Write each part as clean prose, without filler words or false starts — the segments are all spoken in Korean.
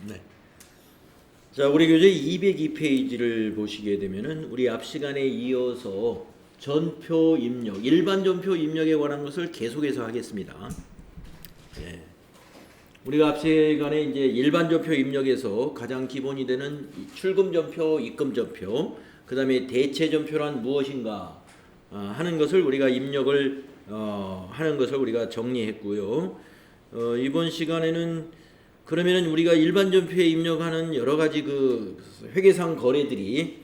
네. 자, 우리 교재 202페이지를 보시게 되면은 우리 앞 시간에 이어서 전표 입력, 일반 전표 입력에 관한 것을 계속해서 하겠습니다. 네. 우리가 앞 시간에 이제 일반 전표 입력에서 가장 기본이 되는 출금 전표, 입금 전표, 그다음에 대체 전표란 무엇인가 하는 것을 우리가 입력을 하는 것을 우리가 정리했고요. 이번 시간에는 그러면은 우리가 일반 전표에 입력하는 여러 가지 그 회계상 거래들이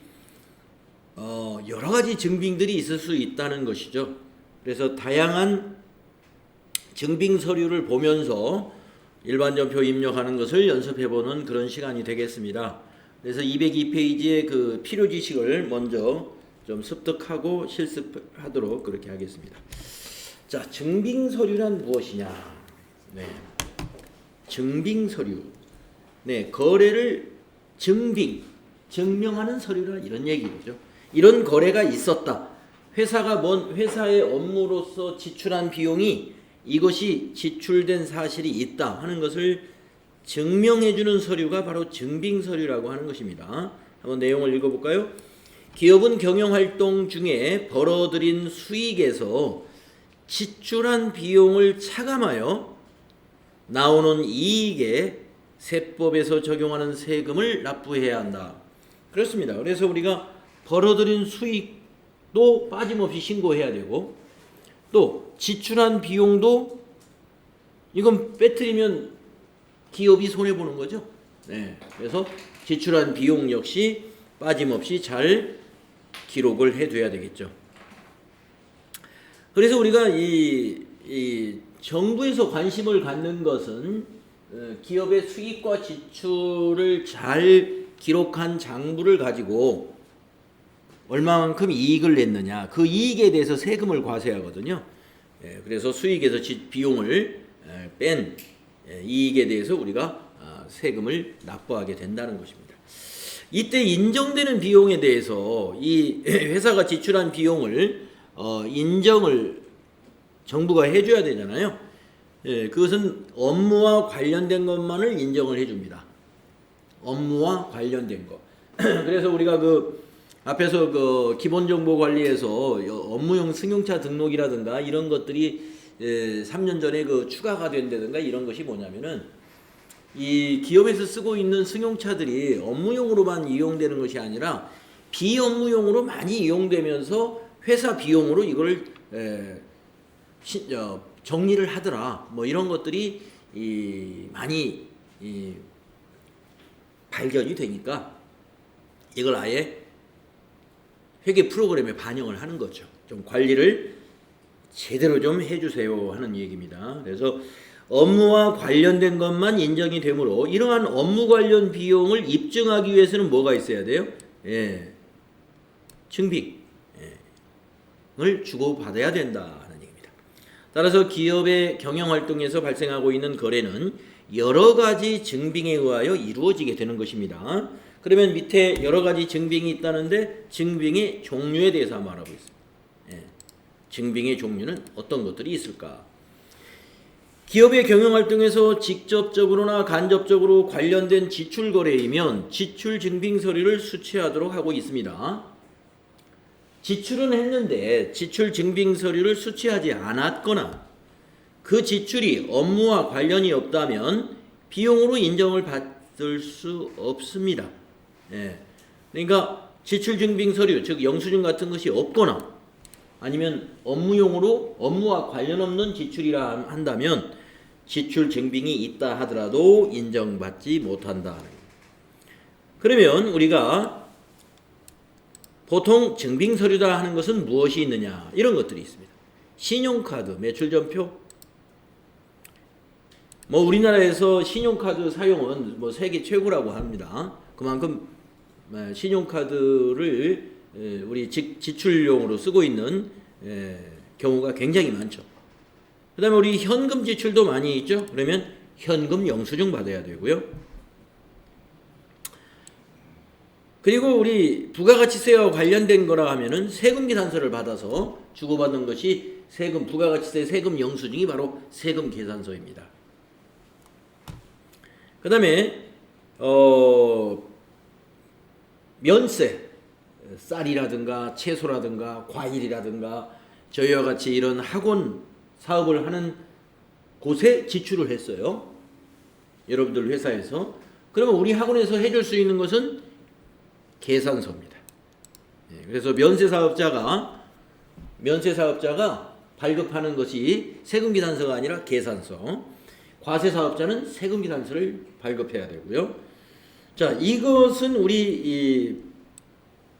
여러 가지 증빙들이 있을 수 있다는 것이죠. 그래서 다양한 증빙 서류를 보면서 일반 전표 입력하는 것을 연습해보는 그런 시간이 되겠습니다. 그래서 202페이지의 그 필요 지식을 먼저 좀 습득하고 실습하도록 그렇게 하겠습니다. 자, 증빙 서류란 무엇이냐? 네. 증빙 서류. 네, 거래를 증명하는 서류라 이런 얘기죠. 이런 거래가 있었다. 회사의 업무로서 지출한 비용이 이것이 지출된 사실이 있다 하는 것을 증명해주는 서류가 바로 증빙 서류라고 하는 것입니다. 한번 내용을 읽어볼까요? 기업은 경영활동 중에 벌어들인 수익에서 지출한 비용을 차감하여 나오는 이익에 세법에서 적용하는 세금을 납부해야 한다. 그렇습니다. 그래서 우리가 벌어들인 수익도 빠짐없이 신고해야 되고 또 지출한 비용도 이건 빼뜨리면 기업이 손해보는 거죠. 네. 그래서 지출한 비용 역시 빠짐없이 잘 기록을 해둬야 되겠죠. 그래서 우리가 이 정부에서 관심을 갖는 것은 기업의 수익과 지출을 잘 기록한 장부를 가지고 얼마만큼 이익을 냈느냐, 그 이익에 대해서 세금을 과세하거든요. 그래서 수익에서 비용을 뺀 이익에 대해서 우리가 세금을 납부하게 된다는 것입니다. 이때 인정되는 비용에 대해서 이 회사가 지출한 비용을 인정을 정부가 해줘야 되잖아요. 그것은 업무와 관련된 것만을 인정을 해줍니다. 업무와 관련된 것. 그래서 우리가 그 앞에서 그 기본정보관리에서 업무용 승용차 등록이라든가 이런 것들이 3년 전에 그 추가가 된다든가 이런 것이 뭐냐면은 이 기업에서 쓰고 있는 승용차들이 업무용으로만 이용되는 것이 아니라 비업무용으로 많이 이용되면서 회사 비용으로 이걸 정리를 하더라. 뭐 이런 것들이 많이 발견이 되니까 이걸 아예 회계 프로그램에 반영을 하는 거죠. 좀 관리를 제대로 좀 해주세요 하는 얘기입니다. 그래서 업무와 관련된 것만 인정이 되므로 이러한 업무 관련 비용을 입증하기 위해서는 뭐가 있어야 돼요? 증빙을 주고받아야 된다 하는 얘기입니다. 따라서 기업의 경영활동에서 발생하고 있는 거래는 여러 가지 증빙에 의하여 이루어지게 되는 것입니다. 그러면 밑에 여러 가지 증빙이 있다는데 증빙의 종류에 대해서 한번 알아보겠습니다. 증빙의 종류는 어떤 것들이 있을까? 기업의 경영활동에서 직접적으로나 간접적으로 관련된 지출 거래이면 지출 증빙 서류를 수취하도록 하고 있습니다. 지출은 했는데 지출 증빙 서류를 수취하지 않았거나 그 지출이 업무와 관련이 없다면 비용으로 인정을 받을 수 없습니다. 그러니까 지출 증빙 서류, 즉 영수증 같은 것이 없거나 아니면 업무용으로 업무와 관련 없는 지출이라 한다면 지출 증빙이 있다 하더라도 인정받지 못한다. 그러면 우리가 보통 증빙 서류다 하는 것은 무엇이 있느냐? 이런 것들이 있습니다. 신용카드, 매출전표. 뭐 우리나라에서 신용카드 사용은 뭐 세계 최고라고 합니다. 그만큼 신용카드를 우리 지출용으로 쓰고 있는 경우가 굉장히 많죠. 그 다음에 우리 현금 지출도 많이 있죠. 그러면 현금 영수증 받아야 되고요. 그리고 우리 부가가치세와 관련된 거라 하면은 세금 계산서를 받아서 주고받는 것이 세금, 부가가치세 세금 영수증이 바로 세금 계산서입니다. 그 다음에 면세, 쌀이라든가 채소라든가 과일이라든가 저희와 같이 이런 학원 사업을 하는 곳에 지출을 했어요. 여러분들 회사에서. 그러면 우리 학원에서 해줄 수 있는 것은 계산서입니다. 그래서 면세 사업자가 발급하는 것이 세금계산서가 아니라 계산서, 과세 사업자는 세금계산서를 발급해야 되고요. 자, 이것은 우리 이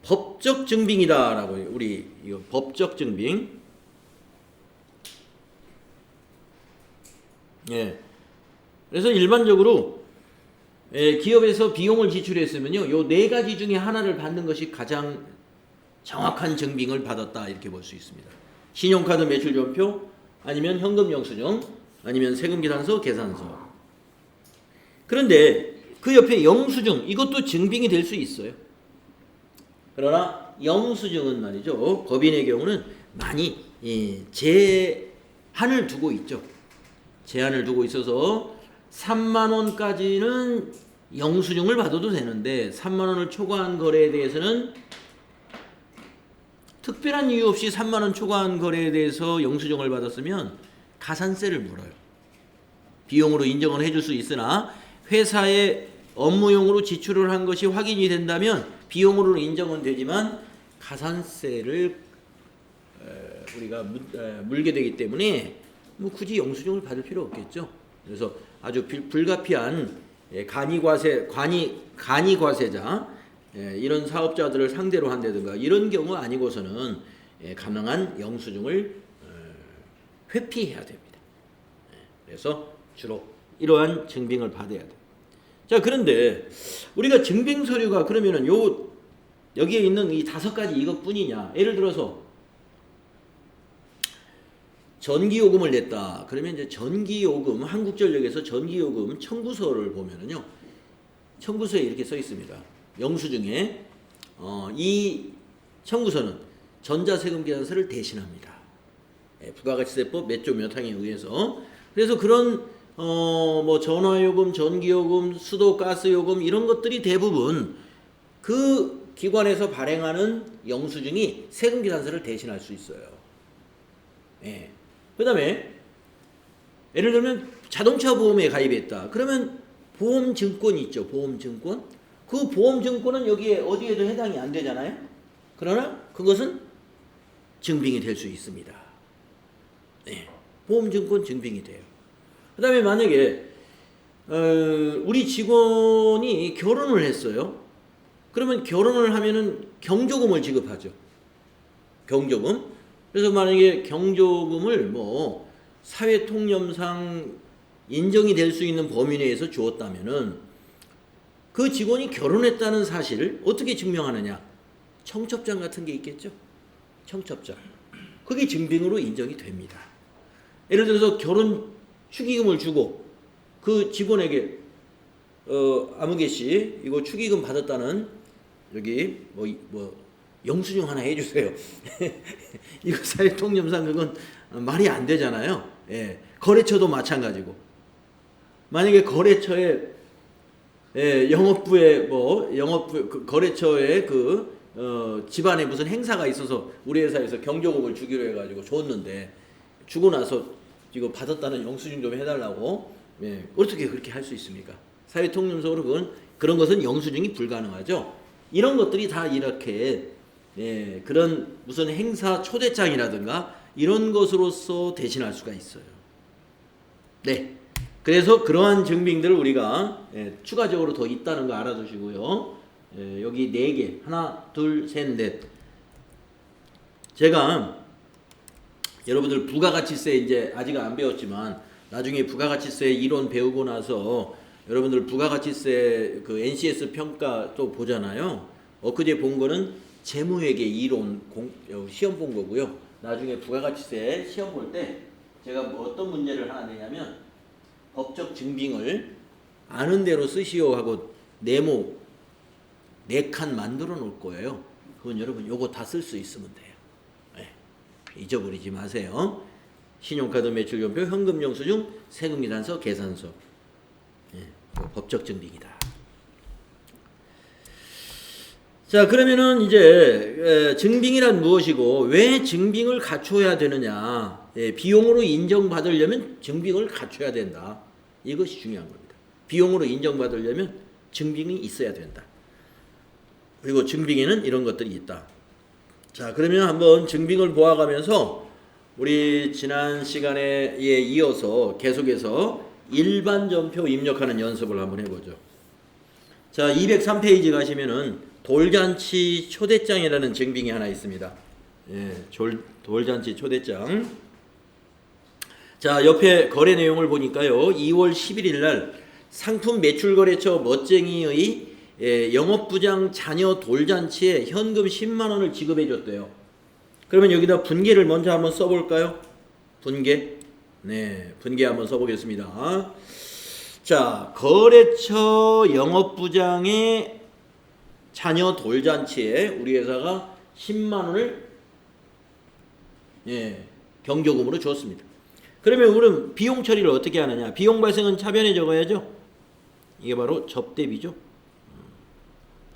법적 증빙이다라고, 우리 이거 법적 증빙. 예. 그래서 일반적으로 기업에서 비용을 지출했으면요, 요 네 가지 중에 하나를 받는 것이 가장 정확한 증빙을 받았다 이렇게 볼 수 있습니다. 신용카드 매출전표, 아니면 현금 영수증, 아니면 세금계산서, 계산서. 그런데 그 옆에 영수증, 이것도 증빙이 될 수 있어요. 그러나 영수증은 말이죠, 법인의 경우는 많이 제한을 두고 있죠. 제한을 두고 있어서 3만 원까지는 영수증을 받아도 되는데 3만 원을 초과한 거래에 대해서는, 특별한 이유 없이 3만 원 초과한 거래에 대해서 영수증을 받았으면 가산세를 물어요. 비용으로 인정을 해줄 수 있으나 회사에 업무용으로 지출을 한 것이 확인이 된다면 비용으로 인정은 되지만 가산세를 우리가 물게 되기 때문에 뭐 굳이 영수증을 받을 필요 없겠죠. 그래서 아주 불가피한 간이과세자, 이런 사업자들을 상대로 한다든가 이런 경우 아니고서는 가능한 영수증을 회피해야 됩니다. 그래서 주로 이러한 증빙을 받아야 돼요. 자, 그런데 우리가 증빙 서류가 그러면은 여기에 있는 이 5가지 이것뿐이냐? 예를 들어서 전기요금을 냈다. 그러면 이제 전기요금, 한국전력에서 전기요금 청구서를 보면은요, 청구서에 이렇게 써 있습니다. 영수증에 이 청구서는 전자세금계산서를 대신합니다. 부가가치세법 몇 조 몇 항에 의해서. 그래서 그런 뭐 전화요금, 전기요금, 수도, 가스요금 이런 것들이 대부분 그 기관에서 발행하는 영수증이 세금계산서를 대신할 수 있어요. 그 다음에 예를 들면 자동차 보험에 가입했다. 그러면 보험증권이 있죠. 보험증권. 그 보험증권은 여기에 어디에도 해당이 안 되잖아요. 그러나 그것은 증빙이 될 수 있습니다. 보험증권 증빙이 돼요. 그 다음에 만약에 우리 직원이 결혼을 했어요. 그러면 결혼을 하면은 경조금을 지급하죠. 경조금. 그래서 만약에 경조금을 뭐 사회통념상 인정이 될 수 있는 범위 내에서 주었다면은 그 직원이 결혼했다는 사실을 어떻게 증명하느냐? 청첩장 같은 게 있겠죠. 청첩장. 그게 증빙으로 인정이 됩니다. 예를 들어서 결혼 축의금을 주고 그 직원에게 아무개 씨 이거 축의금 받았다는 여기 뭐 영수증 하나 해주세요. 이거 사회통념상 그건 말이 안 되잖아요. 거래처도 마찬가지고. 만약에 거래처에 영업부에 거래처에 집안에 무슨 행사가 있어서 우리 회사에서 경조금을 주기로 해가지고 줬는데 주고 나서 이거 받았다는 영수증 좀 해달라고. 어떻게 그렇게 할 수 있습니까? 사회통념상으로 그런 것은 영수증이 불가능하죠. 이런 것들이 다 이렇게 그런 무슨 행사 초대장이라든가 이런 것으로서 대신할 수가 있어요. 네. 그래서 그러한 증빙들을 우리가 추가적으로 더 있다는 거 알아두시고요. 여기 4개, 하나, 둘, 셋, 넷. 제가 여러분들 부가가치세 이제 아직 안 배웠지만 나중에 부가가치세 이론 배우고 나서 여러분들 부가가치세 그 NCS 평가 또 보잖아요. 엊그제 본 거는 재무회계 이론 시험 본 거고요. 나중에 부가가치세 시험 볼 때 제가 뭐 어떤 문제를 하나 내냐면 법적 증빙을 아는 대로 쓰시오 하고 네모 4칸 만들어 놓을 거예요. 그건 여러분 요거 다 쓸 수 있으면 돼요. 잊어버리지 마세요. 신용카드 매출전표, 현금영수증, 세금계산서, 계산서. 법적 증빙이다. 자, 그러면은 이제 증빙이란 무엇이고 왜 증빙을 갖춰야 되느냐? 비용으로 인정받으려면 증빙을 갖춰야 된다. 이것이 중요한 겁니다. 비용으로 인정받으려면 증빙이 있어야 된다. 그리고 증빙에는 이런 것들이 있다. 자, 그러면 한번 증빙을 보아가면서 우리 지난 시간에 이어서 계속해서 일반 전표 입력하는 연습을 한번 해보죠. 자, 203페이지 가시면은 돌잔치 초대장이라는 증빙이 하나 있습니다. 돌잔치 초대장. 자, 옆에 거래 내용을 보니까요. 2월 11일 날 상품 매출거래처 멋쟁이의 영업부장 자녀 돌잔치에 현금 10만 원을 지급해 줬대요. 그러면 여기다 분계를 먼저 한번 써볼까요? 분계. 네, 분계 한번 써보겠습니다. 자, 거래처 영업부장의 자녀 돌잔치에 우리 회사가 10만 원을 경조금으로 줬습니다. 그러면 우리는 비용 처리를 어떻게 하느냐? 비용 발생은 차변에 적어야죠. 이게 바로 접대비죠.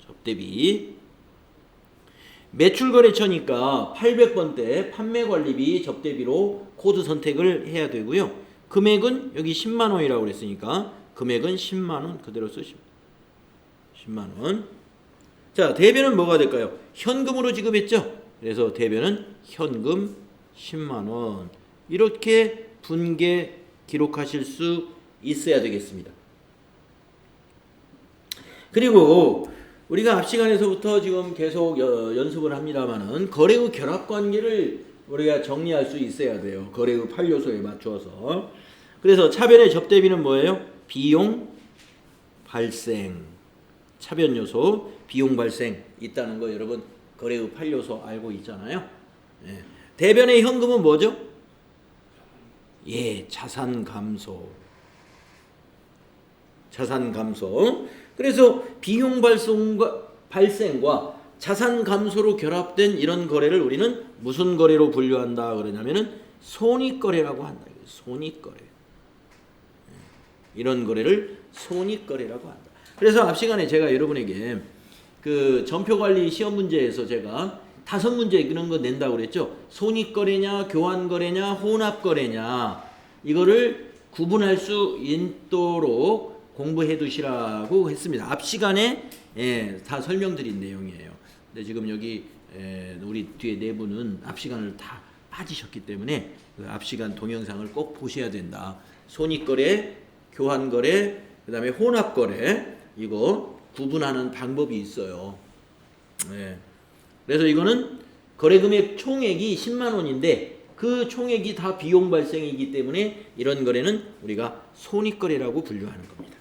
접대비. 매출거래처니까 800번대 판매관리비 접대비로 코드 선택을 해야 되고요. 금액은 여기 10만 원이라고 그랬으니까 금액은 10만 원 그대로 쓰십니다. 10만 원. 자, 대변은 뭐가 될까요? 현금으로 지급했죠. 그래서 대변은 현금 10만 원. 이렇게 분계 기록하실 수 있어야 되겠습니다. 그리고 우리가 앞 시간에서부터 지금 계속 연습을 합니다만은 거래의 결합 관계를 우리가 정리할 수 있어야 돼요. 거래의 8요소에 맞추어서. 그래서 차변의 접대비는 뭐예요? 비용 발생. 차변 요소 비용 발생 있다는 거 여러분 거래의 8요소 알고 있잖아요. 대변의 현금은 뭐죠? 자산 감소. 자산 감소. 그래서 비용 발생과 자산 감소로 결합된 이런 거래를 우리는 무슨 거래로 분류한다 그러냐면은 손익거래라고 한다. 손익거래. 이런 거래를 손익거래라고 한다. 그래서 앞 시간에 제가 여러분에게 그 전표관리 시험 문제에서 제가 5문제 그런 거 낸다고 그랬죠. 손익거래냐, 교환거래냐, 혼합거래냐 이거를 구분할 수 있도록 공부해 두시라고 했습니다. 앞 시간에 다 설명드린 내용이에요. 근데 지금 여기 우리 뒤에 네 분은 앞 시간을 다 빠지셨기 때문에 그 앞 시간 동영상을 꼭 보셔야 된다. 손익거래, 교환거래, 그 다음에 혼합거래 이거 구분하는 방법이 있어요. 그래서 이거는 거래금액 총액이 10만 원인데 그 총액이 다 비용 발생이기 때문에 이런 거래는 우리가 손익거래라고 분류하는 겁니다.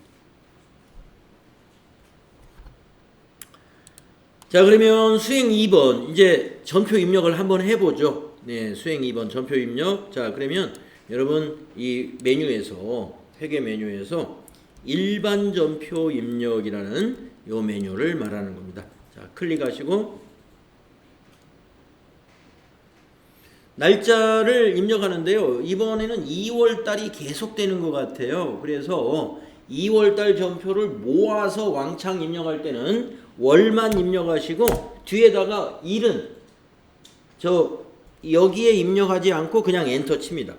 자, 그러면 수행 2번 이제 전표 입력을 한번 해보죠. 수행 2번 전표 입력. 자, 그러면 여러분 이 메뉴에서 회계 메뉴에서 일반 전표 입력이라는 요 메뉴를 말하는 겁니다. 자, 클릭하시고 날짜를 입력하는데요. 이번에는 2월 달이 계속되는 것 같아요. 그래서 2월 달 전표를 모아서 왕창 입력할 때는 월만 입력하시고 뒤에다가 일은 여기에 입력하지 않고 그냥 엔터 칩니다.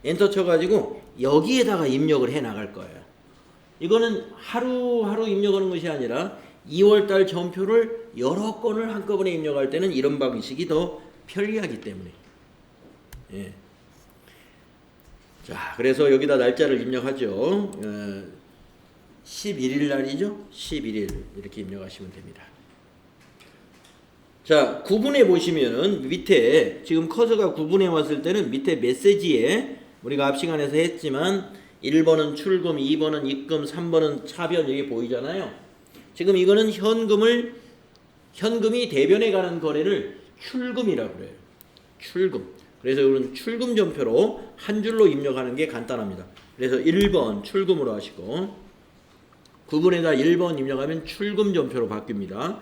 엔터 쳐가지고 여기에다가 입력을 해 나갈 거예요. 이거는 하루하루 입력하는 것이 아니라 2월 달 전표를 여러 건을 한꺼번에 입력할 때는 이런 방식이 더 편리하기 때문에. 자, 그래서 여기다 날짜를 입력하죠. 11일 날이죠. 11일 이렇게 입력하시면 됩니다. 자, 구분해 보시면은 밑에 지금 커서가 구분해 왔을 때는 밑에 메시지에 우리가 앞 시간에서 했지만 1번은 출금, 2번은 입금, 3번은 차변 여기 보이잖아요. 지금 이거는 현금이 대변에 가는 거래를 출금이라고 그래요. 출금. 그래서 이건 출금 전표로 한 줄로 입력하는 게 간단합니다. 그래서 1번 출금으로 하시고 9번에다 1번 입력하면 출금 전표로 바뀝니다.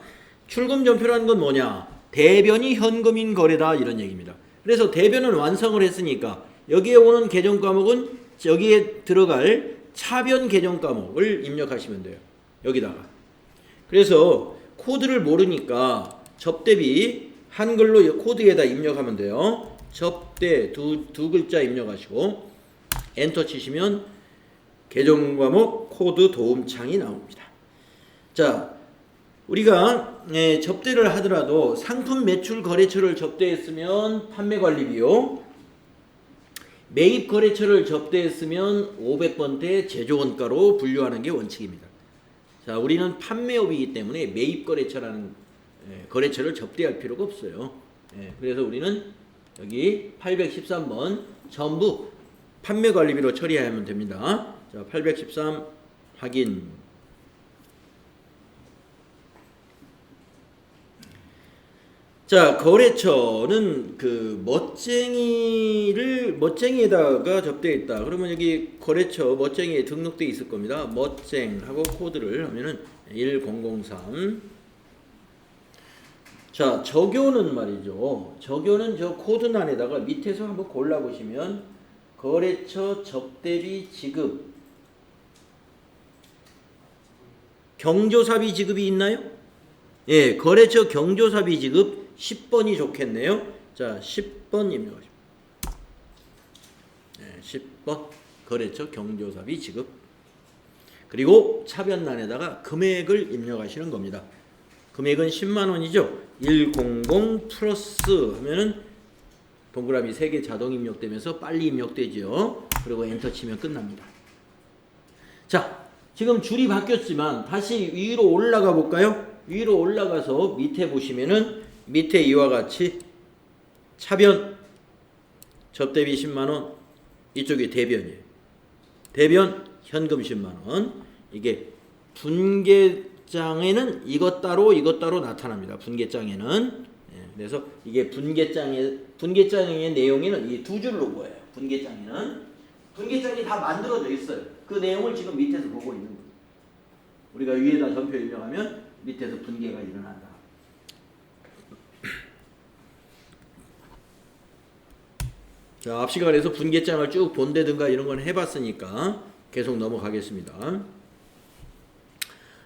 출금 전표라는 건 뭐냐? 대변이 현금인 거래다 이런 얘기입니다. 그래서 대변은 완성을 했으니까 여기에 오는 계정 과목은 여기에 들어갈 차변 계정 과목을 입력하시면 돼요. 여기다가. 그래서 코드를 모르니까 접대비 한글로 코드에다 입력하면 돼요. 접대 두 글자 입력하시고 엔터 치시면 계정과목 코드 도움창이 나옵니다. 자, 우리가 접대를 하더라도 상품 매출 거래처를 접대했으면 판매관리비요, 매입 거래처를 접대했으면 500번대 제조원가로 분류하는 게 원칙입니다. 자, 우리는 판매업이기 때문에 매입 거래처라는 거래처를 접대할 필요가 없어요. 그래서 우리는 여기 813번 전부 판매관리비로 처리하면 됩니다. 자, 813 확인. 자, 거래처는 그 멋쟁이에다가 접대했다. 그러면 여기 거래처 멋쟁이에 등록돼 있을 겁니다. 멋쟁하고 코드를 하면은 1003. 자, 적요는 말이죠. 적요는 저 코드란에다가 밑에서 한번 골라보시면 거래처 접대비 지급, 경조사비 지급이 있나요? 예, 거래처 경조사비 지급 10번이 좋겠네요. 자, 10번 입력하십시오. 10번 거래처 경조사비 지급. 그리고 차변란에다가 금액을 입력하시는 겁니다. 금액은 10만원이죠. 100 플러스 하면은 동그라미 3개 자동 입력되면서 빨리 입력되죠. 그리고 엔터 치면 끝납니다. 자, 지금 줄이 바뀌었지만 다시 위로 올라가 볼까요? 위로 올라가서 밑에 보시면은 밑에 이와 같이 차변 접대비 10만원, 이쪽이 대변이에요. 대변 현금 10만원. 이게 분계장에는 이것 따로 나타납니다. 분계장에는. 그래서 이게 분계장의 내용에는 이 두 줄로 보여요. 분계장이 다 만들어져 있어요. 그 내용을 지금 밑에서 보고 있는 거예요. 우리가 위에다 전표 입력하면 밑에서 분계가 일어난다. 자, 앞 시간에서 분계장을 쭉 본다든가 이런 건 해봤으니까 계속 넘어가겠습니다.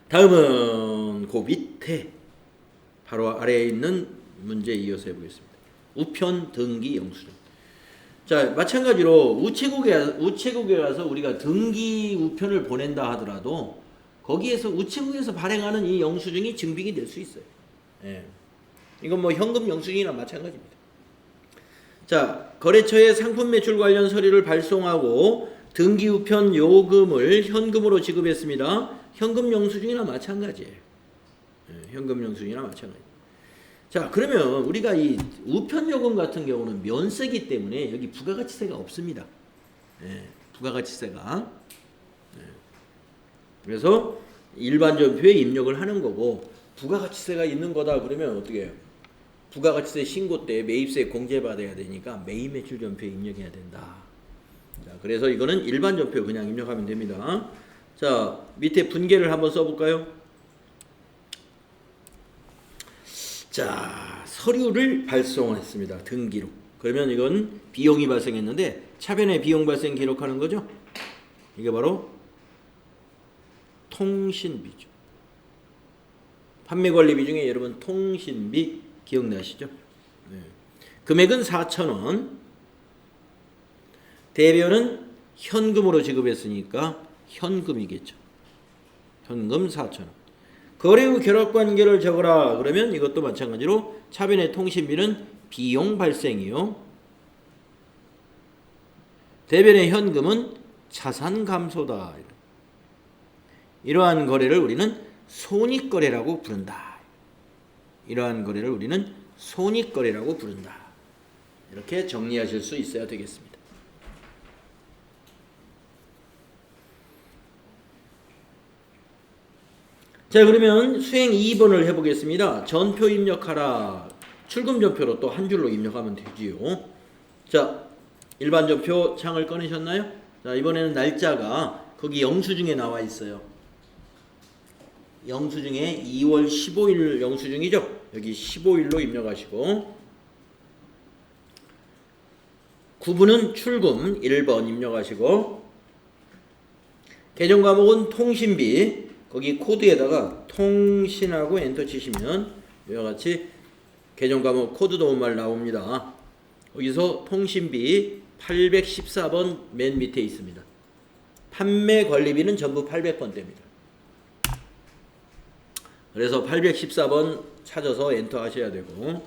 다음은 그 밑에 바로 아래에 있는 문제 이어서 해보겠습니다. 우편 등기 영수증. 자, 마찬가지로 우체국에 가서 우리가 등기 우편을 보낸다 하더라도 거기에서 우체국에서 발행하는 이 영수증이 증빙이 될 수 있어요. 이건 뭐 현금 영수증이나 마찬가지입니다. 자, 거래처에 상품 매출 관련 서류를 발송하고 등기 우편 요금을 현금으로 지급했습니다. 현금 영수증이나 마찬가지예요. 현금 영수증이나 마찬가지. 자, 그러면 우리가 이 우편 요금 같은 경우는 면세기 때문에 여기 부가가치세가 없습니다. 부가가치세가. 그래서 일반 전표에 입력을 하는 거고, 부가가치세가 있는 거다 그러면 어떻게 해요? 부가가치세 신고 때 매입세 공제받아야 되니까 매입 매출 전표에 입력해야 된다. 자, 그래서 이거는 일반 전표 그냥 입력하면 됩니다. 자, 밑에 분계를 한번 써볼까요? 자, 서류를 발송했습니다. 등기로. 그러면 이건 비용이 발생했는데 차변에 비용 발생 기록하는 거죠. 이게 바로 통신비죠. 판매관리비 중에 여러분 통신비 기억나시죠? 금액은 4,000원. 대변은 현금으로 지급했으니까 현금이겠죠. 현금 4,000원. 거래 후 결합관계를 적어라. 그러면 이것도 마찬가지로 차변의 통신비는 비용 발생이요. 대변의 현금은 자산 감소다. 이러한 거래를 우리는 손익거래라고 부른다. 이러한 거래를 우리는 손익거래라고 부른다. 이렇게 정리하실 수 있어야 되겠습니다. 자, 그러면 수행 2번을 해보겠습니다. 전표 입력하라. 출금 전표로 또 한 줄로 입력하면 되지요. 자, 일반 전표 창을 꺼내셨나요? 자, 이번에는 날짜가 거기 영수증에 나와 있어요. 영수증에 2월 15일 영수증이죠. 여기 15일로 입력하시고, 구분은 출금 1번 입력하시고, 계정 과목은 통신비, 거기 코드에다가 통신하고 엔터 치시면 이와 같이 계정 과목 코드 도움말 나옵니다. 여기서 통신비 814번 맨 밑에 있습니다. 판매 관리비는 전부 800번대입니다. 그래서 814번 찾아서 엔터 하셔야 되고,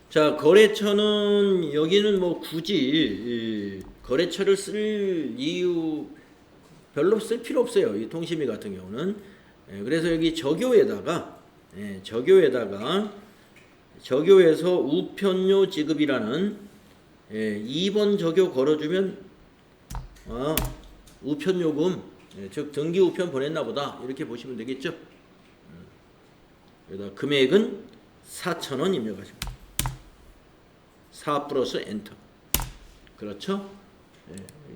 자, 거래처는 여기는 뭐 굳이 거래처를 쓸 이유 별로 쓸 필요 없어요. 이 통신비 같은 경우는. 그래서 여기 저교에다가 저교에서 우편료 지급이라는 2번 저교 걸어주면 우편요금, 즉 등기 우편 보냈나 보다 이렇게 보시면 되겠죠. 여기다 금액은 4,000원 입력하십니다. 4 플러스 엔터. 그렇죠?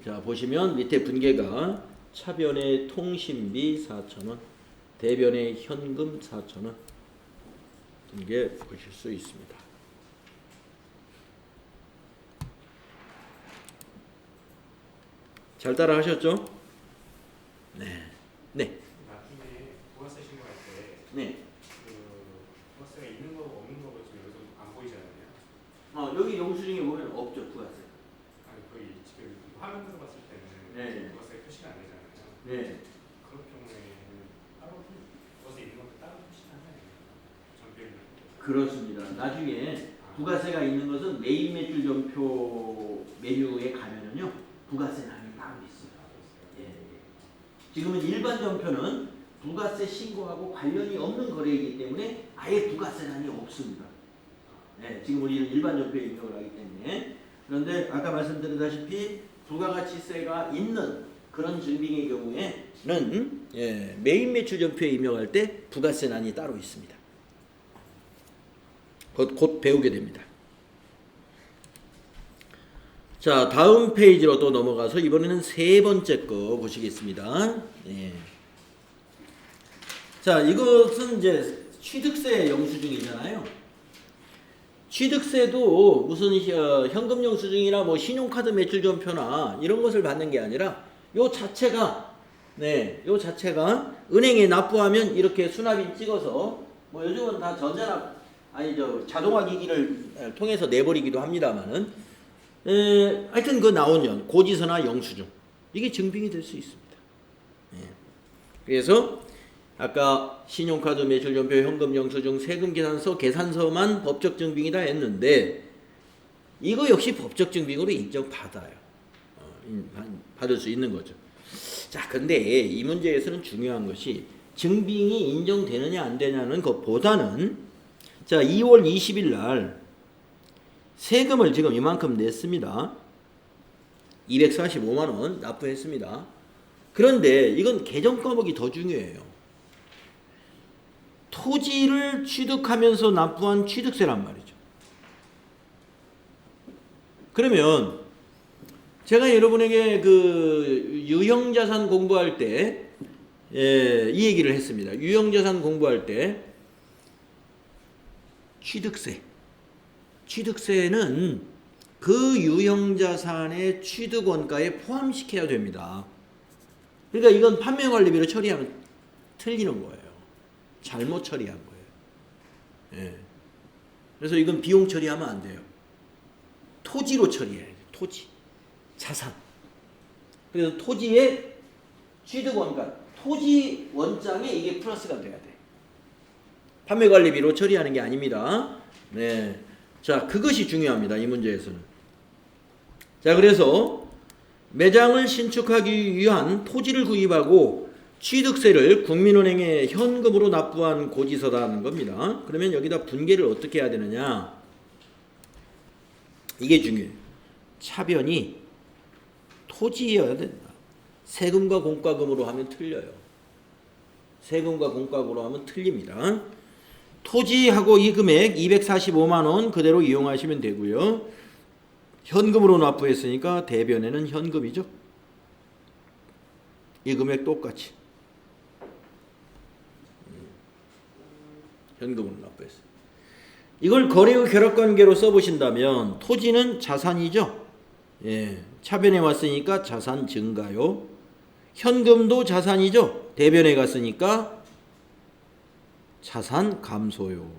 자, 보시면 밑에 분계가 차변의 통신비 4,000원, 대변의 현금 4,000원 분계 보실 수 있습니다. 잘 따라 하셨죠? 네. 네. 나중에 부가세 신고할 때 네. 부가세가 있는 거고 없는 거고 지금 여기서 안 보이잖아요. 여기 영수증에 보면 없죠, 부가세. 아니 거의 지금 화면으로 봤을 때는 네. 부가세 표시가 안 되잖아요. 네. 그럴 경우에는 따로 부가세 있는 것도 따로 표시하나요? 전별로. 그렇습니다. 나중에 부가세가 있는 것은 메인 매출 전표 메뉴에 가면은요, 부가세란이 따로 있어요. 예. 지금은 일반 전표는 부가세 신고하고 관련이 없는 거래이기 때문에 아예 부가세란이 없습니다. 네, 지금 우리는 일반 전표에 입력을 하기 때문에. 그런데 아까 말씀드렸다시피 부가가치세가 있는 그런 증빙의 경우에는 메인 매출 전표에 입력할 때 부가세란이 따로 있습니다. 곧 배우게 됩니다. 자, 다음 페이지로 또 넘어가서 이번에는 세 번째 거 보시겠습니다. 예. 자, 이것은 이제 취득세 영수증이잖아요. 취득세도 무슨 현금 영수증이나 뭐 신용카드 매출 전표나 이런 것을 받는 게 아니라 요 자체가 은행에 납부하면 이렇게 수납인 찍어서, 뭐 요즘은 다 전자납 자동화 기기를 통해서 내버리기도 합니다만은, 하여튼 그 나온 고지서나 영수증, 이게 증빙이 될 수 있습니다. 그래서 아까 신용카드 매출전표, 현금 영수증, 세금 계산서, 계산서만 법적 증빙이다 했는데 이거 역시 법적 증빙으로 인정받아요. 받을 수 있는 거죠. 자, 근데 이 문제에서는 중요한 것이 증빙이 인정되느냐 안 되냐는 것보다는, 자, 2월 20일 날 세금을 지금 이만큼 냈습니다. 245만 원 납부했습니다. 그런데 이건 계정 과목이 더 중요해요. 토지를 취득하면서 납부한 취득세란 말이죠. 그러면 제가 여러분에게 그 유형자산 공부할 때 이 얘기를 했습니다. 유형자산 공부할 때 취득세는 그 유형자산의 취득원가에 포함시켜야 됩니다. 그러니까 이건 판매관리비로 처리하면 틀리는 거예요. 잘못 처리한 거예요. 예. 그래서 이건 비용 처리하면 안 돼요. 토지로 처리해야 돼요. 토지, 자산. 그래서 토지의 취득원가, 토지 원장에 이게 플러스가 돼야 돼. 판매관리비로 처리하는 게 아닙니다. 네. 자, 그것이 중요합니다. 이 문제에서는. 자, 그래서 매장을 신축하기 위한 토지를 구입하고 취득세를 국민은행에 현금으로 납부한 고지서라는 겁니다. 그러면 여기다 분계를 어떻게 해야 되느냐? 이게 중요해요. 차변이 토지여야 된다. 세금과 공과금으로 하면 틀려요. 세금과 공과금으로 하면 틀립니다. 토지하고 이 금액 245만 원 그대로 이용하시면 되고요. 현금으로 납부했으니까 대변에는 현금이죠. 이 금액 똑같이 현금으로 납부했어요. 이걸 거래후 결합관계로 써보신다면 토지는 자산이죠. 예, 차변에 왔으니까 자산 증가요. 현금도 자산이죠. 대변에 갔으니까 자산 감소요.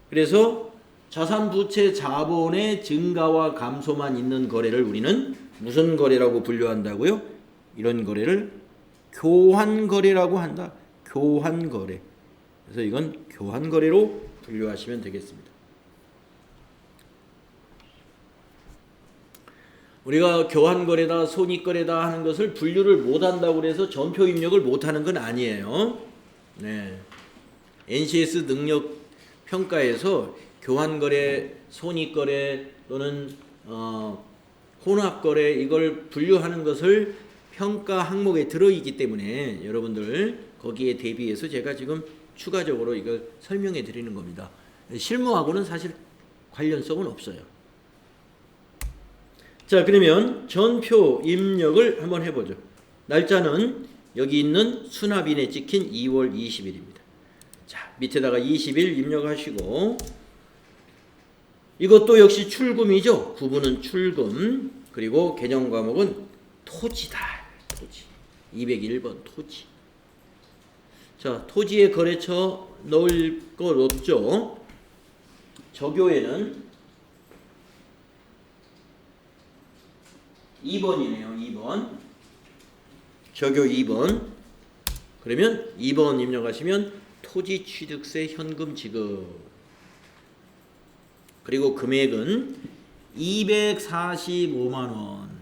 그래서 자산 부채 자본의 증가와 감소만 있는 거래를 우리는 무슨 거래라고 분류한다고요? 이런 거래를 교환 거래라고 한다. 교환 거래. 그래서 이건 교환 거래로 분류하시면 되겠습니다. 우리가 교환 거래다, 손익 거래다 하는 것을 분류를 못 한다고 해서 전표 입력을 못 하는 건 아니에요. 네. NCS 능력 평가에서 교환 거래, 손익 거래 또는 혼합 거래 이걸 분류하는 것을 평가 항목에 들어 있기 때문에 여러분들 거기에 대비해서 제가 지금 추가적으로 이걸 설명해 드리는 겁니다. 실무하고는 사실 관련성은 없어요. 자, 그러면 전표 입력을 한번 해보죠. 날짜는 여기 있는 수납인에 찍힌 2월 20일입니다. 자, 밑에다가 20일 입력하시고 이것도 역시 출금이죠. 구분은 출금. 그리고 개정 과목은 토지다. 토지. 201번 토지. 자, 토지의 거래처 넣을 것 없죠. 저교에는 2번이네요. 2번. 저교 2번. 그러면 2번 입력하시면 토지 취득세 현금 지급. 그리고 금액은 245만 원.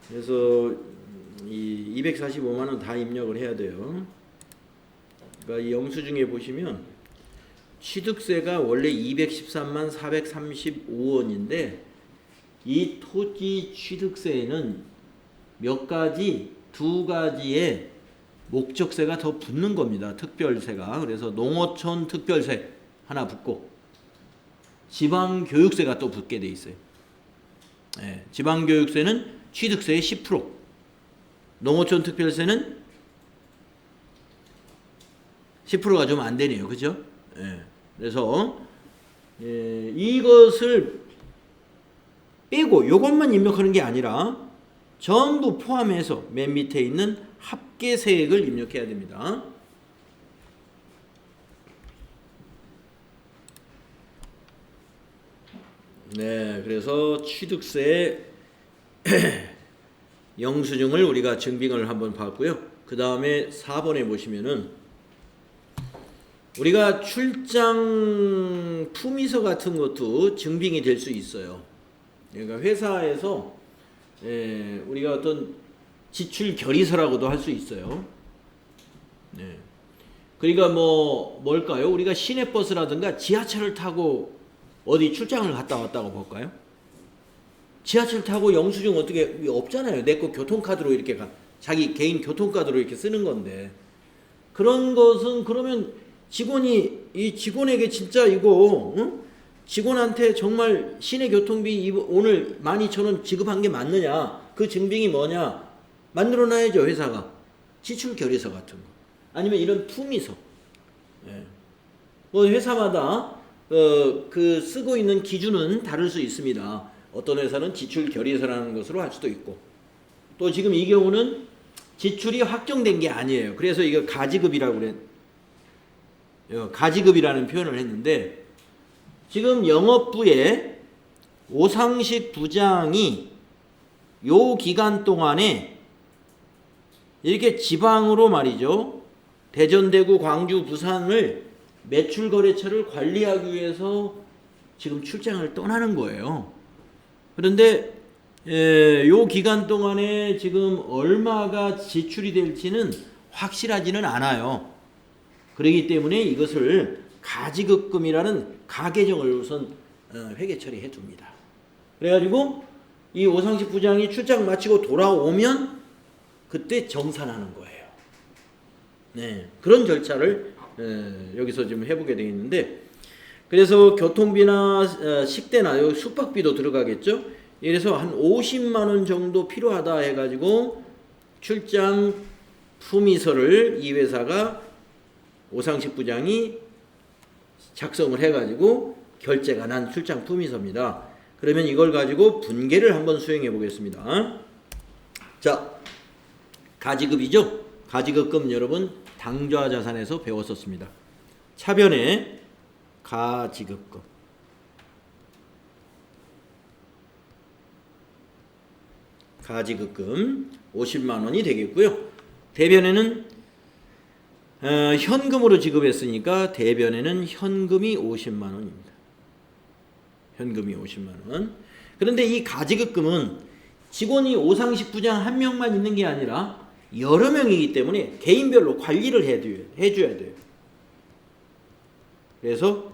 그래서 이 245만 원 다 입력을 해야 돼요. 그러니까 이 영수증에 보시면 취득세가 원래 213만 435원인데 이 토지 취득세에는 몇 가지, 두 가지의 목적세가 더 붙는 겁니다. 특별세가. 그래서 농어촌 특별세 하나 붙고 지방교육세가 또 붙게 돼 있어요. 네, 지방교육세는 취득세의 10%, 농어촌 특별세는 10%가 좀 안 되네요. 그죠? 예. 그래서 이것을 빼고 이것만 입력하는 게 아니라 전부 포함해서 맨 밑에 있는 합계세액을 입력해야 됩니다. 네, 그래서 취득세 영수증을 우리가 증빙을 한번 봤고요. 그 다음에 4번에 보시면은 우리가 출장 품위서 같은 것도 증빙이 될 수 있어요. 그러니까 회사에서 우리가 어떤 지출 결의서라고도 할 수 있어요. 네. 그러니까 뭘까요? 우리가 시내버스라든가 지하철을 타고 어디 출장을 갔다 왔다고 볼까요? 지하철 타고 영수증 어떻게 없잖아요. 내 거 교통카드로 이렇게 자기 개인 교통카드로 이렇게 쓰는 건데 그런 것은 그러면 이 직원에게 진짜 이거 직원한테 정말 시내 교통비 오늘 12,000원 지급한 게 맞느냐? 그 증빙이 뭐냐? 만들어놔야죠. 회사가 지출 결의서 같은 거 아니면 이런 품위서. 회사마다 그 쓰고 있는 기준은 다를 수 있습니다. 어떤 회사는 지출 결의서라는 것으로 할 수도 있고 또 지금 이 경우는 지출이 확정된 게 아니에요. 그래서 이거 가지급이라고 그래. 가지급이라는 표현을 했는데 지금 영업부에 오상식 부장이 요 기간 동안에 이렇게 지방으로 말이죠. 대전, 대구, 광주, 부산을 매출 거래처를 관리하기 위해서 지금 출장을 떠나는 거예요. 그런데 요 기간 동안에 지금 얼마가 지출이 될지는 확실하지는 않아요. 그렇기 때문에 이것을 가지급금이라는 가계정을 우선 회계 처리해 줍니다. 그래가지고 이 오상식 부장이 출장 마치고 돌아오면 그때 정산하는 거예요. 네, 그런 절차를 여기서 좀 해보게 되어 있는데 그래서 교통비나 식대나 여기 숙박비도 들어가겠죠. 그래서 한 50만 원 정도 필요하다 해가지고 출장 품위서를 이 회사가 오상식 부장이 작성을 해가지고 결제가 난 출장 품위서입니다. 그러면 이걸 가지고 분계를 한번 수행해 보겠습니다. 자, 가지급이죠. 가지급금 여러분 당좌자산에서 배웠었습니다. 차변에 가지급금. 가지급금 50만 원이 되겠고요. 대변에는 현금으로 지급했으니까 대변에는 현금이 50만 원입니다. 현금이 50만 원. 그런데 이 가지급금은 직원이 오상식 부장 한 명만 있는 게 아니라 여러 명이기 때문에 개인별로 관리를 해줘야 돼요. 그래서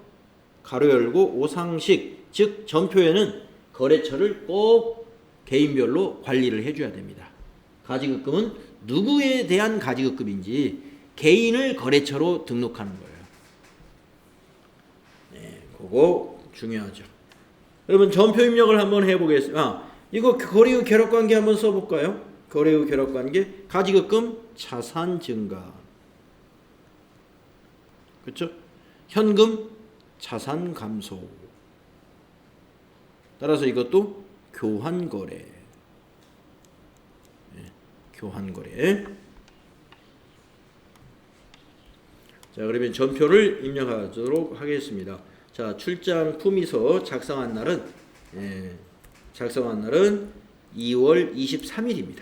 가로 열고 오상식, 즉 전표에는 거래처를 꼭 개인별로 관리를 해줘야 됩니다. 가지급금은 누구에 대한 가지급금인지 개인을 거래처로 등록하는 거예요. 네, 그거 중요하죠. 여러분 전표 입력을 한번 해보겠습니다. 이거 거래 후 결합관계 한번 써볼까요? 거래 후 결합관계 가지급금 자산 증가, 그렇죠? 현금 자산 감소. 따라서 이것도 교환거래. 네, 교환거래. 자, 그러면 전표를 입력하도록 하겠습니다. 자, 출장 품위서 작성한 날은 2월 23일입니다.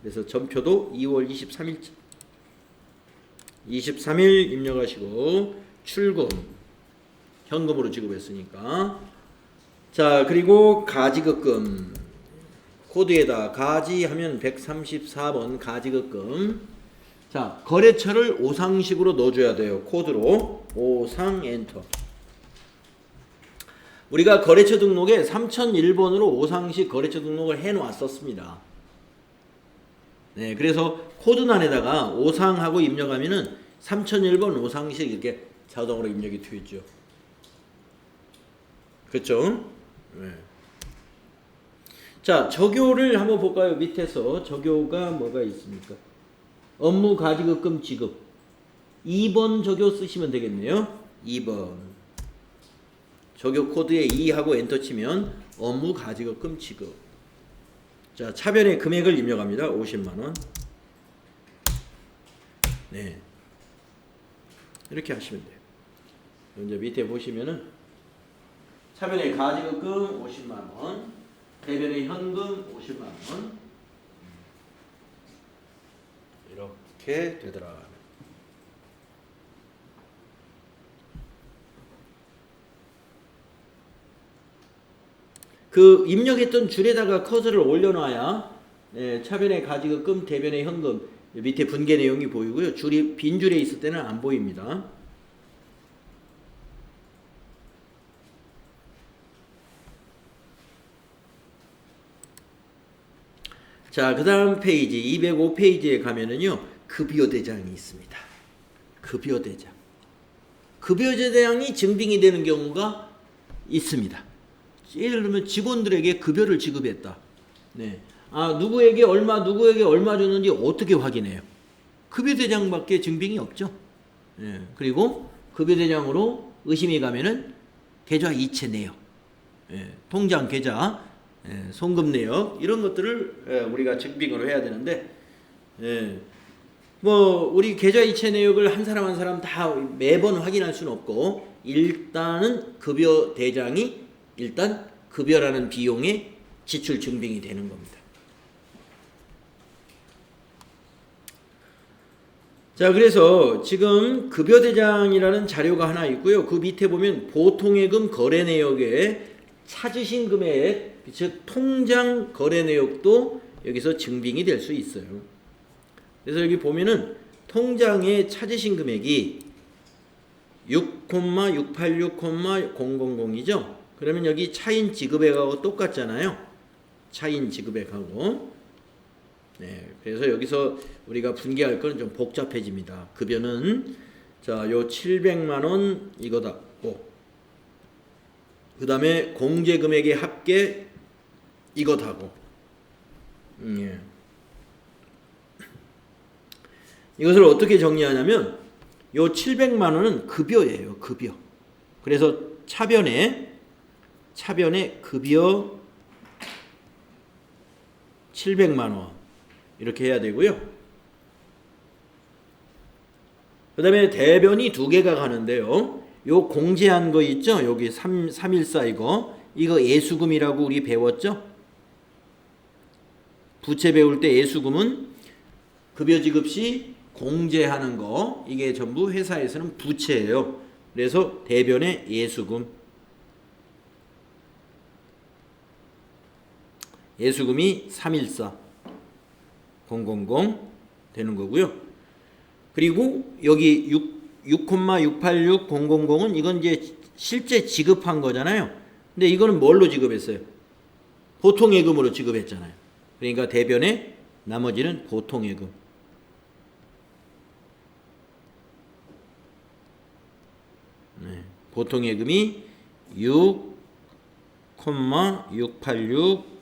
그래서 전표도 2월 23일 입력하시고 출금 현금으로 지급했으니까. 자, 그리고 가지급금 코드에다 가지 하면 134번 가지급금. 자, 거래처를 오상식으로 넣어줘야 돼요. 코드로 오상 엔터. 우리가 거래처 등록에 3001번으로 오상식 거래처 등록을 해놓았었습니다. 네, 그래서 코드란에다가 오상하고 입력하면은 3001번 오상식 이렇게 자동으로 입력이 되죠. 그렇죠? 네. 자, 적요를 한번 볼까요? 밑에서 적요가 뭐가 있습니까? 업무 가지급금 지급 2번 적요 쓰시면 되겠네요. 2번 적요 코드에 2하고 엔터 치면 업무 가지급금 지급. 자, 차변의 금액을 입력합니다. 50만원. 네, 이렇게 하시면 돼요. 이제 밑에 보시면은 차변의 가지급금 50만원, 대변의 현금 50만원. 이렇게 되더라. 그 입력했던 줄에다가 커서를 올려놔야 차변의 가지급금, 대변의 현금 밑에 분계 내용이 보이고요. 줄이 빈 줄에 있을 때는 안 보입니다. 자, 그 다음 페이지 205페이지에 가면은요 급여대장이 있습니다. 급여대장. 급여대장이 증빙이 되는 경우가 있습니다. 예를 들면 직원들에게 급여를 지급했다. 네. 누구에게 얼마 줬는지 어떻게 확인해요? 급여대장밖에 증빙이 없죠. 네. 그리고 급여대장으로 의심이 가면은 계좌 이체 내역, 통장 계좌, 송금 내역 이런 것들을 우리가 증빙을 해야 되는데, 뭐 우리 계좌 이체 내역을 한 사람 한 사람 다 매번 확인할 수는 없고 일단은 급여대장이 일단 급여라는 비용의 지출 증빙이 되는 겁니다. 자, 그래서 지금 급여대장이라는 자료가 하나 있고요. 그 밑에 보면 보통예금 거래 내역에 찾으신 금액, 즉 통장 거래 내역도 여기서 증빙이 될 수 있어요. 그래서 여기 보면은 통장에 찾으신 금액이 6,686,000이죠. 그러면 여기 차인 지급액하고 똑같잖아요. 차인 지급액하고. 네, 그래서 여기서 우리가 분개할 건 좀 복잡해집니다. 급여는 자, 요 700만 원 이거다고. 그다음에 공제 금액의 합계 이거다고. 예. 이것을 어떻게 정리하냐면 요 700만 원은 급여예요. 급여. 그래서 차변에 차변의 급여 700만 원 이렇게 해야 되고요. 그 다음에 대변이 두 개가 가는데요. 요 공제한 거 있죠? 여기 314 이거 예수금이라고 우리 배웠죠? 부채 배울 때 예수금은 급여 지급 시 공제하는 거, 이게 전부 회사에서는 부채예요. 그래서 대변의 예수금, 예수금이 314 000 되는 거고요. 그리고 여기 6,686,000은 이건 이제 실제 지급한 거잖아요. 근데 이거는 뭘로 지급했어요? 보통예금으로 지급했잖아요. 그러니까 대변의 나머지는 보통예금. 네, 보통예금이 6,686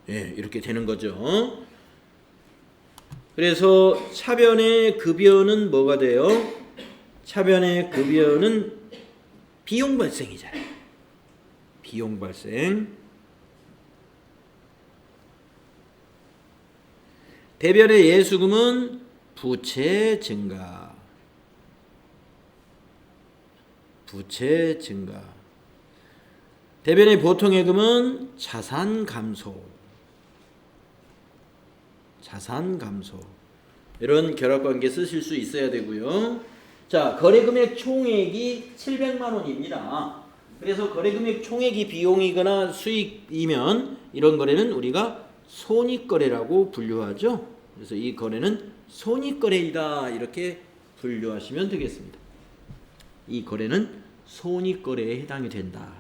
이렇게 되는 거죠. 그래서 차변의 급여는 뭐가 돼요? 차변의 급여는 비용 발생이잖아요. 비용 발생. 대변의 예수금은 부채 증가. 부채 증가. 대변의 보통예금은 자산 감소. 자산 감소. 이런 결합관계 쓰실 수 있어야 되고요. 자, 거래금액 총액이 700만 원입니다. 그래서 거래금액 총액이 비용이거나 수익이면 이런 거래는 우리가 손익거래라고 분류하죠. 그래서 이 거래는 손익거래이다 이렇게 분류하시면 되겠습니다. 이 거래는 손익거래에 해당이 된다.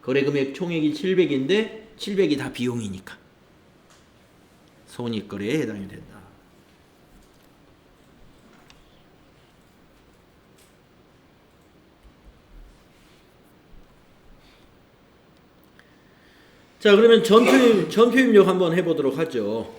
거래금액 총액이 700인데 700이 다 비용이니까 손익거래에 해당이 된다. 자, 그러면 전표 입력 한번 해보도록 하죠.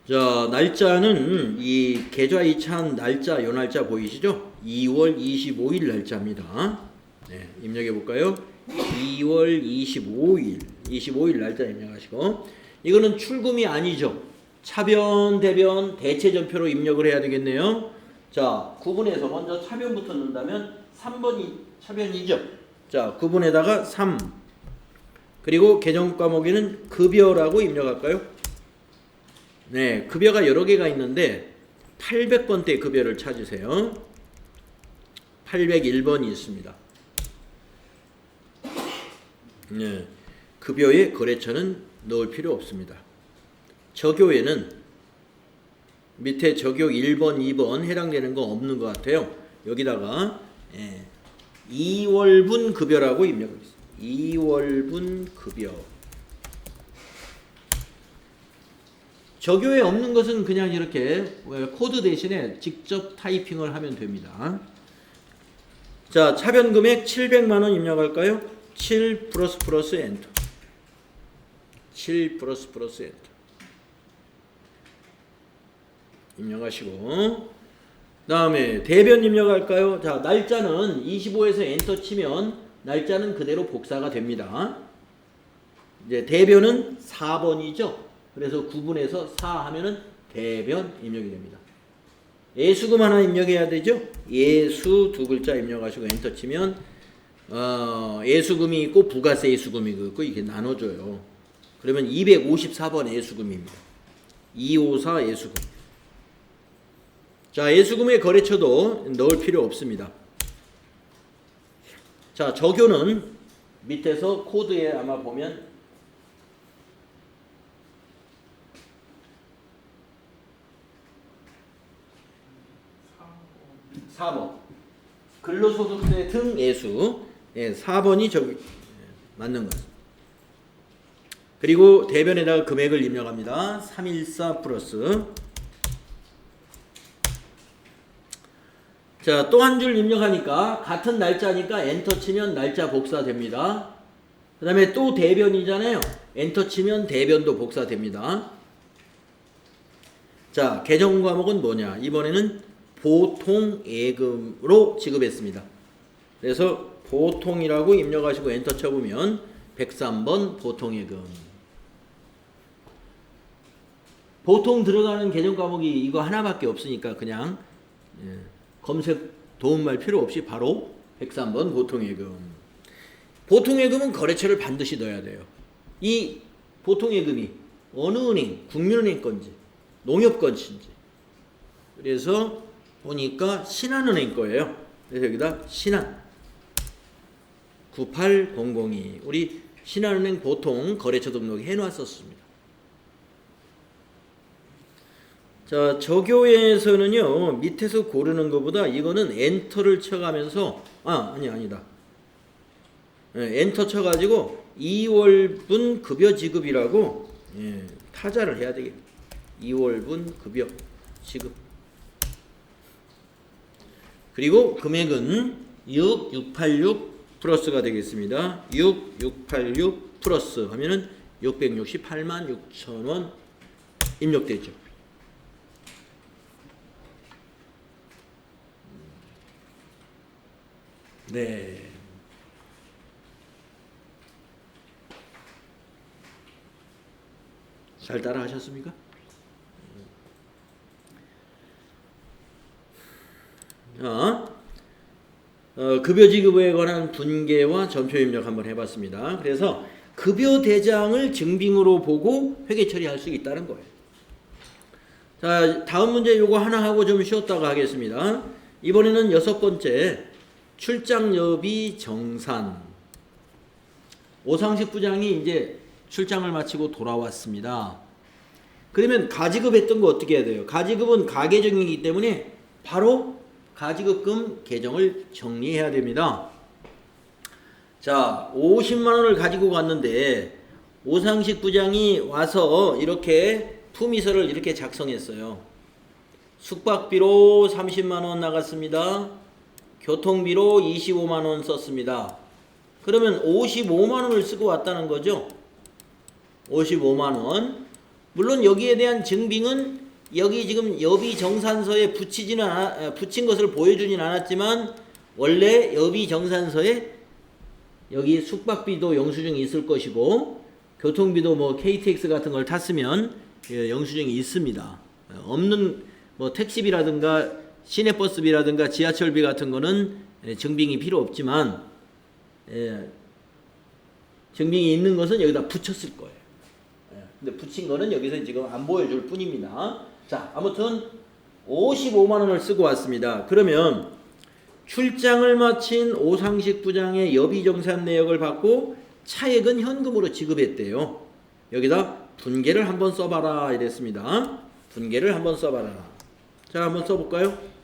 자, 날짜는 이 계좌 이체한 날짜, 요 날짜 보이시죠? 2월 25일 날짜입니다. 네, 입력해 볼까요? 2월 25일 날짜 입력하시고, 이거는 출금이 아니죠. 차변, 대변, 대체 전표로 입력을 해야 되겠네요. 자, 구분해서 먼저 차변부터 넣는다면 3번이 차변이죠. 자, 구분에다가 3. 그리고 계정 과목에는 급여라고 입력할까요? 네, 급여가 여러 개가 있는데 800번대 급여를 찾으세요. 801번이 있습니다. 네, 급여의 거래처는 넣을 필요 없습니다. 저교에는 밑에 저교 1번, 2번 해당되는 거 없는 것 같아요. 여기다가 2월분 급여라고 입력하겠습니다. 2월분 급여. 저교에 없는 것은 그냥 이렇게 코드 대신에 직접 타이핑을 하면 됩니다. 자, 차변금액 700만 원 입력할까요? 7 플러스 엔터. 7 플러스 엔터. 입력하시고, 다음에 대변 입력할까요? 자, 날짜는 25에서 엔터 치면 날짜는 그대로 복사가 됩니다. 이제 대변은 4번이죠. 그래서 구분해서 4 하면은 대변 입력이 됩니다. 예수금 하나 입력해야 되죠. 예수 두 글자 입력하시고 엔터 치면 예수금이 있고 부가세 예수금이 있고 이게 나눠져요. 그러면 254번 예수금입니다. 254 예수금. 자, 예수금의 거래처도 넣을 필요 없습니다. 자, 저교는 밑에서 코드에 아마 보면 4번 근로소득세 등 예수 4번이 저기 맞는 것. 그리고 대변에다가 금액을 입력합니다. 314 플러스. 자, 또 한 줄 입력하니까 같은 날짜니까 엔터 치면 날짜 복사됩니다. 그 다음에 또 대변이잖아요. 엔터 치면 대변도 복사됩니다. 자, 계정 과목은 뭐냐? 이번에는 보통 예금으로 지급했습니다. 그래서 보통이라고 입력하시고 엔터 쳐보면 103번 보통예금. 보통 들어가는 개정 과목이 이거 하나밖에 없으니까 그냥 검색 도움말 필요 없이 바로 103번 보통예금. 보통예금은 거래처를 반드시 넣어야 돼요. 이 보통예금이 어느 은행, 국민은행 건지 농협 건지인지. 그래서 보니까 신한은행 거예요. 그래서 여기다 신한 98002 우리 신한은행 보통 거래처 등록 해놨었습니다. 자, 저교에서는요 밑에서 고르는 것보다 이거는 엔터를 쳐가면서 아니다. 엔터 쳐가지고 2월분 급여 지급이라고 타자를 해야 되겠다. 2월분 급여 지급. 그리고 금액은 6686 플러스가 되겠습니다. 6686 플러스 하면은 668만 6천원 입력되죠. 네. 잘 따라 하셨습니까? 급여 지급에 관한 분계와 전표 입력 한번 해봤습니다. 그래서 급여 대장을 증빙으로 보고 회계 처리할 수 있다는 거예요. 자, 다음 문제 요거 하나 하고 좀 쉬었다가 하겠습니다. 이번에는 6번째 출장 여비 정산. 오상식 부장이 이제 출장을 마치고 돌아왔습니다. 그러면 가지급했던 거 어떻게 해야 돼요? 가지급은 가계정이기 때문에 바로 가지급금 계정을 정리해야 됩니다. 자, 50만 원을 가지고 갔는데 오상식 부장이 와서 이렇게 품위서를 이렇게 작성했어요. 숙박비로 30만 원 나갔습니다. 교통비로 25만 원 썼습니다. 그러면 55만 원을 쓰고 왔다는 거죠. 55만 원. 물론 여기에 대한 증빙은 여기 지금 여비 정산서에 붙인 것을 보여주진 않았지만 원래 여비 정산서에 여기 숙박비도 영수증이 있을 것이고 교통비도 뭐 KTX 같은 걸 탔으면 영수증이 있습니다. 없는 뭐 택시비라든가 시내버스비라든가 지하철비 같은 거는 증빙이 필요 없지만 증빙이 있는 것은 여기다 붙였을 거예요. 근데 붙인 거는 여기서 지금 안 보여줄 뿐입니다. 자, 아무튼 55만 원을 쓰고 왔습니다. 그러면 출장을 마친 오상식 부장의 여비정산 내역을 받고 차액은 현금으로 지급했대요. 여기다 분계를 한번 써봐라 이랬습니다. 분계를 한번 써봐라. 자, 한번 써볼까요?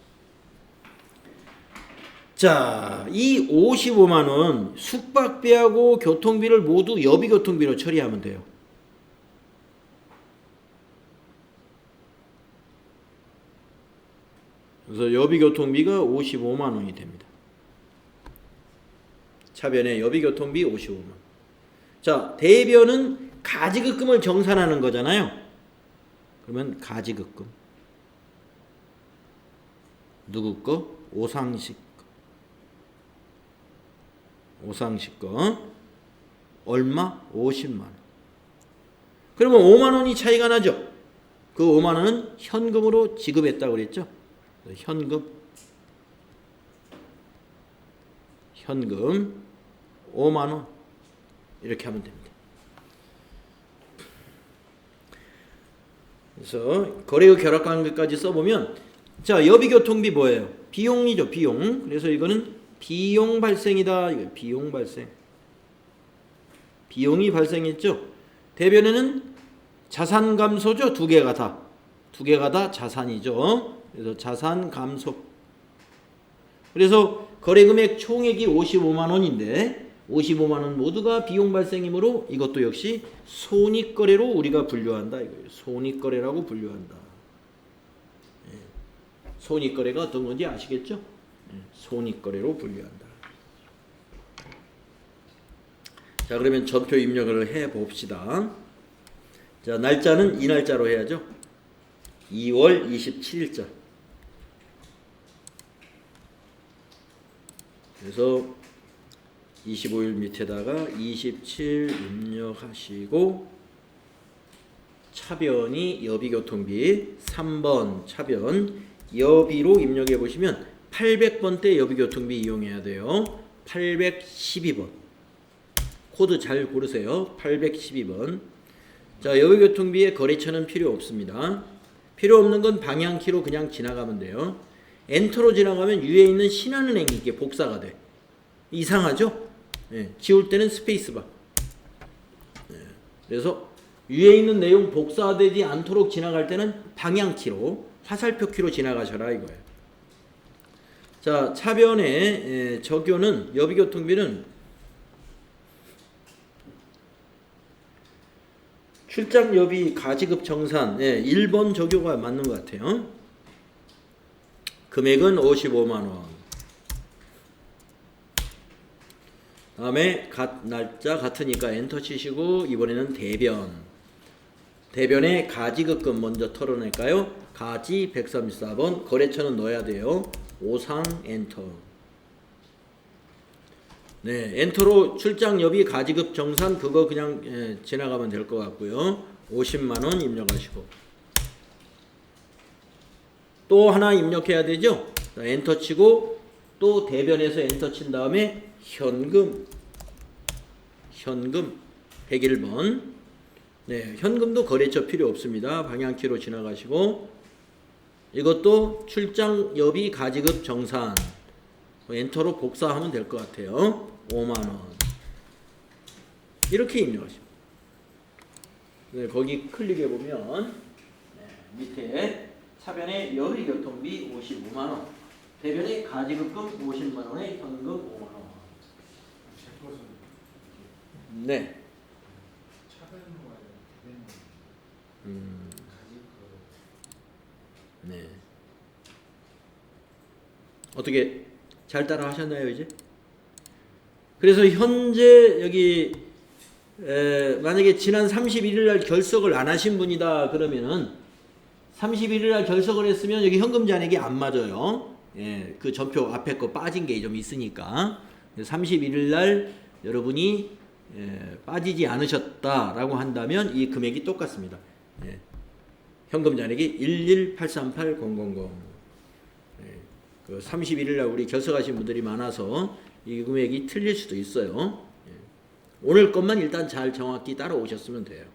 자, 이 55만 원 숙박비하고 교통비를 모두 여비교통비로 처리하면 돼요. 그래서 여비교통비가 55만 원이 됩니다. 차변에 여비교통비 55만 원. 자, 대변은 가지급금을 정산하는 거잖아요. 그러면 가지급금. 누구 거? 오상식 거. 오상식 거. 얼마? 50만 원. 그러면 5만 원이 차이가 나죠. 그 5만 원은 현금으로 지급했다고 그랬죠. 현금 5만 원 이렇게 하면 됩니다. 그래서 거래의 결합관계까지 써보면 자, 여비교통비 뭐예요? 비용이죠, 비용. 그래서 이거는 비용 발생이다. 이거 비용 발생. 비용이 발생했죠. 대변에는 자산 감소죠. 두 개가 다 자산이죠. 그래서 자산 감소. 그래서 거래금액 총액이 55만 원인데 55만 원 모두가 비용 발생이므로 이것도 역시 손익거래로 우리가 분류한다 이거예요. 손익거래라고 분류한다. 손익거래가 어떤 건지 아시겠죠? 손익거래로 분류한다. 자, 그러면 전표 입력을 해 봅시다. 자, 날짜는 이 날짜로 해야죠. 2월 27일자. 그래서 25일 밑에다가 27 입력하시고 차변이 여비교통비 3번 차변 여비로 입력해 보시면 800번대 여비교통비 이용해야 돼요. 812번 코드 잘 고르세요. 812번. 자, 여비교통비의 거래처는 필요 없습니다. 필요 없는 건 방향키로 그냥 지나가면 돼요. 엔터로 지나가면 위에 있는 신한은행 이게 복사가 돼. 이상하죠? 네, 지울 때는 스페이스바. 네, 그래서 위에 있는 내용 복사되지 않도록 지나갈 때는 방향키로 화살표 키로 지나가셔라 이거예요. 자, 차변의 적용은 여비교통비는 출장 여비 가지급 정산 1번 적용가 맞는 것 같아요. 금액은 55만원. 다음에 날짜 같으니까 엔터 치시고 이번에는 대변의 가지급금 먼저 털어낼까요? 가지 134번 거래처는 넣어야 돼요. 오상 엔터. 네, 엔터로 출장 여비 가지급 정산 그거 그냥 지나가면 될 것 같고요. 50만원 입력하시고 또 하나 입력해야 되죠. 자, 엔터 치고 또 대변에서 엔터 친 다음에 현금 101번. 네, 현금도 거래처 필요 없습니다. 방향키로 지나가시고 이것도 출장 여비 가지급 정산 엔터로 복사하면 될 것 같아요. 5만원 이렇게 입력하시면 네, 거기 클릭해 보면 밑에 차변의 여비교통비 55만원 대변의 가지급금 50만원에 현금 5만원. 네. 네. 어떻게 잘 따라 하셨나요 이제? 그래서 현재 여기 만약에 지난 31일 날 결석을 안 하신 분이다 그러면은 31일 날 결석을 했으면 여기 현금 잔액이 안 맞아요. 예, 그 전표 앞에 거 빠진 게 좀 있으니까 31일 날 여러분이 빠지지 않으셨다라고 한다면 이 금액이 똑같습니다. 예, 현금 잔액이 11838,000. 그 31일 날 우리 결석하신 분들이 많아서 이 금액이 틀릴 수도 있어요. 예. 오늘 것만 일단 잘 정확히 따라오셨으면 돼요.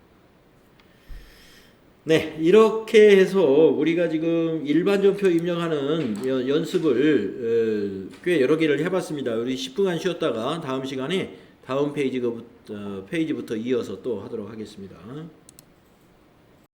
네, 이렇게 해서 우리가 지금 일반 전표 입력하는 연습을 꽤 여러 개를 해봤습니다. 우리 10분간 쉬었다가 다음 시간에 다음 페이지부터 이어서 또 하도록 하겠습니다.